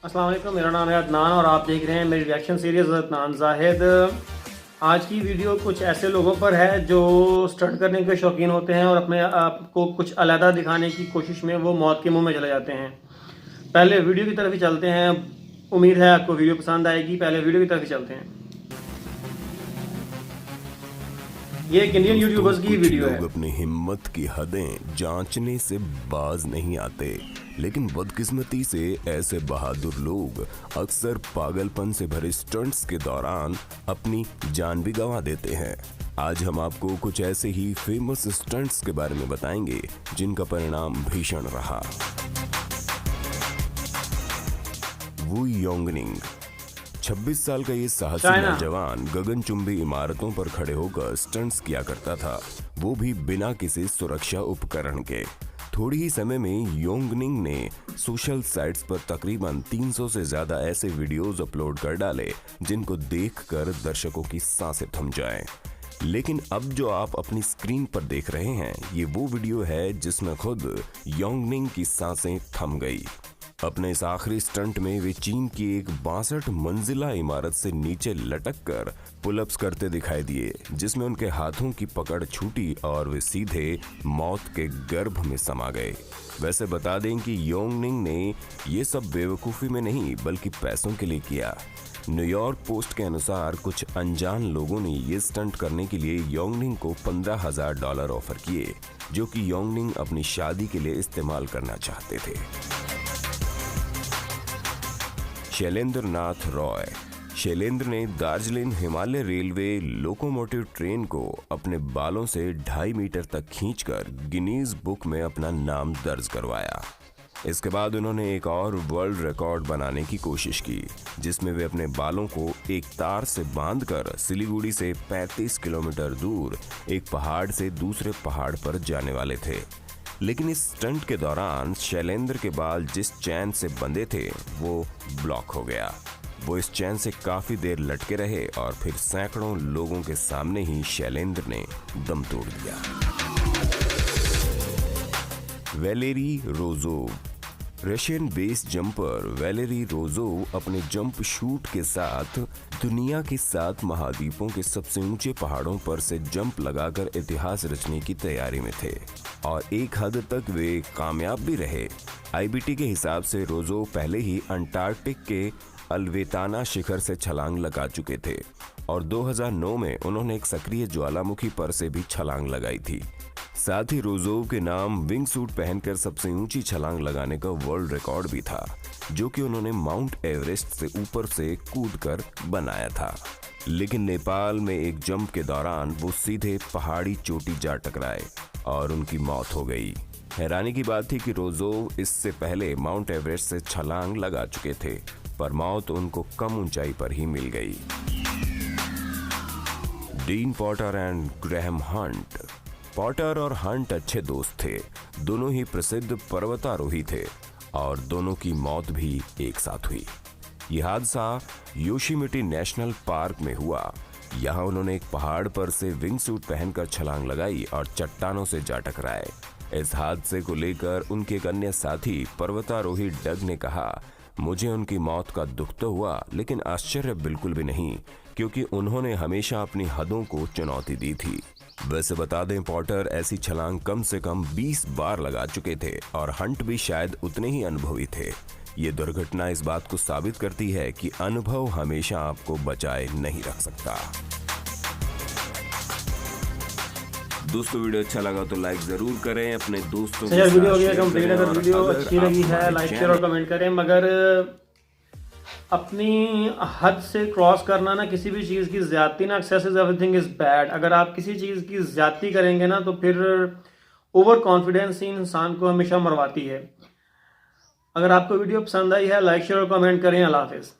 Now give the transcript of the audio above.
अस्सलाम वालेकुम, मेरा नाम है अदनान और आप देख रहे हैं मेरी रिएक्शन सीरीज़ अदनान जाहिद। आज की वीडियो कुछ ऐसे लोगों पर है जो स्टंट करने के शौकीन होते हैं और अपने आप को कुछ अलहदा दिखाने की कोशिश में वो मौत के मुंह में चले जाते हैं। पहले वीडियो की तरफ ही चलते हैं। उम्मीद है आपको वीडियो पसंद आएगी। पहले वीडियो की तरफ ही चलते हैं। ये एक इंडियन यूट्यूबर्स की कुछ वीडियो है। लोग अपनी हिम्मत की हदें जांचने से बाज नहीं आते, लेकिन बदकिस्मती से ऐसे बहादुर लोग अक्सर पागलपन से भरे स्टंट्स के दौरान अपनी जान भी गंवा देते हैं। आज हम आपको कुछ ऐसे ही फेमस स्टंट्स के बारे में बताएंगे जिनका परिणाम भीषण रहा। वू योंगनिंग 26 साल का ये साहसी नौजवान गगनचुंबी इमारतों पर खड़े होकर स्टंट्स किया करता था, वो भी बिना किसी सुरक्षा उपकरण के। थोड़ी ही समय में योंगनिंग ने सोशल साइट्स पर तकरीबन 300 से ज्यादा ऐसे वीडियोस अपलोड कर डाले जिनको देखकर दर्शकों की सांसें थम जाएं। लेकिन अब जो आप अपनी स्क्रीन पर देख रहे हैं, ये वो वीडियो है जिसमें खुद योंगनिंग की सांसें थम गई। अपने इस आखिरी स्टंट में वे चीन की एक 62 मंजिला इमारत से नीचे लटक कर पुलअप्स करते दिखाई दिए, जिसमें उनके हाथों की पकड़ छूटी और वे सीधे मौत के गर्भ में समा गए। वैसे बता दें कि योंगनिंग ने ये सब बेवकूफ़ी में नहीं बल्कि पैसों के लिए किया। न्यूयॉर्क पोस्ट के अनुसार कुछ अनजान लोगों ने ये स्टंट करने के लिए योंगनिंग को $15,000 ऑफर किए, जो कि योंगनिंग अपनी शादी के लिए इस्तेमाल करना चाहते थे। शैलेंद्र नाथ रॉय। शैलेंद्र ने Darjeeling Himalaya railway locomotive train को अपने बालों से 2.5 मीटर तक खींचकर गिनीज बुक में अपना नाम दर्ज करवाया। इसके बाद उन्होंने एक और वर्ल्ड रिकॉर्ड बनाने की कोशिश की, जिसमें वे अपने बालों को एक तार से बांधकर सिलीगुड़ी से 35 किलोमीटर दूर एक पहाड़ से दूसरे पहाड़ पर जाने वाले थे। लेकिन इस स्टंट के दौरान शैलेंद्र के बाल जिस चैन से बंधे थे वो ब्लॉक हो गया। वो इस चैन से काफी देर लटके रहे और फिर सैकड़ों लोगों के सामने ही शैलेंद्र ने दम तोड़ दिया। Valery Rozov. Russian base jumper Valery Rozov अपने जंप शूट के साथ दुनिया के 7 महाद्वीपों के सबसे ऊंचे पहाड़ों पर से जंप लगाकर इतिहास रचने की तैयारी में थे और एक हद तक वे कामयाब भी रहे। आईबीटी के हिसाब से रोजोव पहले ही अंटार्कटिक के अल्वेताना शिखर से छलांग लगा चुके थे और 2009 में उन्होंने एक सक्रिय ज्वालामुखी पर से भी छलांग लगाई थी। साथ ही रोजोव के नाम विंग सूट पहनकर सबसे ऊंची छलांग लगाने का वर्ल्ड रिकॉर्ड भी था, जो कि उन्होंने माउंट एवरेस्ट से ऊपर से कूदकर बनाया था। लेकिन नेपाल में एक जंप के दौरान वो सीधे पहाड़ी चोटी जा टकराए और उनकी मौत हो गई। हैरानी की बात थी कि रोजोव इससे पहले माउंट एवरेस्ट से छलांग लगा चुके थे, पर मौत उनको कम ऊंचाई पर ही मिल गई। Dean Potter and Graham Hunt. Potter और हंट अच्छे दोस्त थे, दोनों ही प्रसिद्ध पर्वतारोही थे और दोनों की मौत भी एक साथ हुई। यह हादसा योशीमिटी नेशनल पार्क में हुआ। यहाँ उन्होंने एक पहाड़ पर से विंग सूट पहनकर छलांग लगाई और चट्टानों से जा टकराए। इस हादसे को लेकर उनके एक अन्य साथी पर्वतारोही डग ने कहा, मुझे उनकी मौत का दुख तो हुआ, लेकिन आश्चर्य बिल्कुल भी नहीं, क्योंकि उन्होंने हमेशा अपनी हदों को चुनौती दी थी। वैसे बता दें, पॉटर ऐसी छलांग कम से कम 20 बार लगा चुके थे और हंट भी शायद उतने ही अनुभवी थे। ये दुर्घटना इस बात को साबित करती है कि अनुभव हमेशा आपको बचाए नहीं रख सकता। दोस्तों, वीडियो अच्छा लगा तो लाइक जरूर करें, अपने दोस्तों के साथ वीडियो हो गया कंप्लीट। अगर वीडियो अच्छी लगी है लाइक शेयर और कमेंट करें, मगर अपनी हद से क्रॉस करना ना, किसी भी चीज़ की ज्यादती ना, एक्सेसिव एवरीथिंग इज बैड। अगर आप किसी चीज़ की ज्यादती करेंगे ना तो फिर ओवर कॉन्फिडेंस ही इंसान को हमेशा मरवाती है। अगर आपको वीडियो पसंद आई है लाइक शेयर और कमेंट करें। अल्लाह हाफिज़।